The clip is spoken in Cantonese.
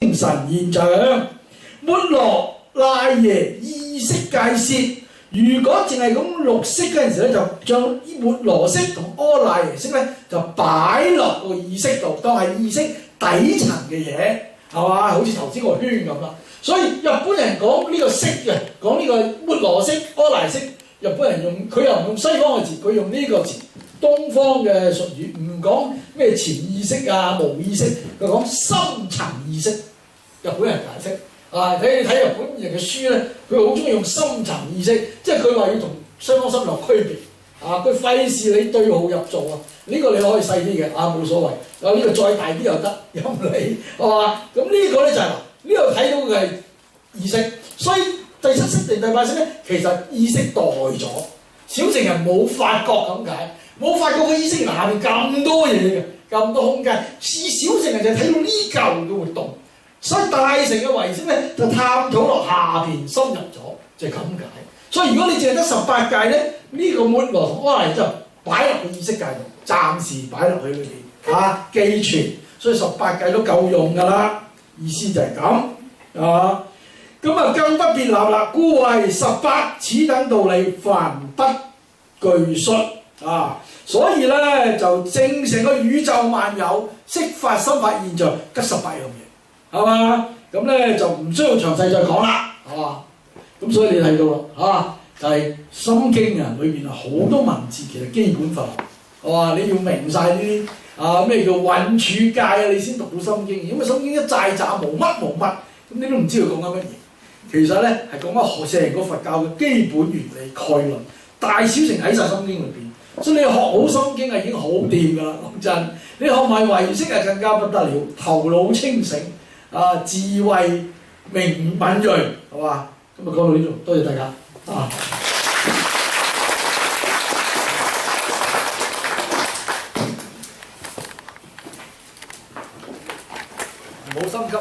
精神現象。末羅賴耶意識界線，如果淨係咁綠色嗰陣時咧，就將末羅色同柯賴耶色咧就擺落個意識度，當係意識底層嘅嘢，係嘛？好似頭先個圈咁啦。所以日本人講呢個色嘅，講呢個末羅色、柯賴色，日本人用佢又唔用西方嘅詞，佢用呢個詞，東方嘅術語，唔講咩潛意識啊、無意識，佢講深層意識。日本人解釋。睇日本人嘅書咧，佢好中意用深層意識，即係佢話要同西方心理學區別。佢費事你對號入座啊！呢個你可以細啲嘅，冇所謂。呢個再大啲又得，任你係嘛？咁呢個咧就係呢度睇到嘅係意識，所以第七識定第八識咧，其實意識代咗。小乘人冇發覺咁解，冇發覺個意識下面咁多嘢嘅，咁多空間。小乘人就睇到呢嚿嘅活動。所以大乘嘅唯識咧，就探討落下邊深入咗，就係咁解。所以如果你淨係得18界咧，呢、這個末羅同柯賴就擺落個意識界度，暫時擺落去裏邊寄存。所以18界都夠用㗎啦，意思就係咁咁更不必立啦。故為18此等道理，凡不具述所以咧就正成個宇宙萬有色法心法現象得18樣嘢。係嘛？咁咧就唔需要詳細再講啦，係嘛？咁所以你睇到啦，就係、是《心經》裏邊好多文字其實基本法，係嘛？你要明晒呢啲咩叫蘊處界你先讀到《心經》。因為《心經》一寨無乜，咁你都唔知佢講緊乜嘢。其實咧係講緊成個佛教嘅基本原理概論，大小乘喺晒《心經》裏邊。所以你學好《心經》已經好掂㗎啦，講真。你學埋唯識更加不得了，頭腦清醒。智慧敏鋭，係嘛？今日講到呢度，多謝大家唔好心急。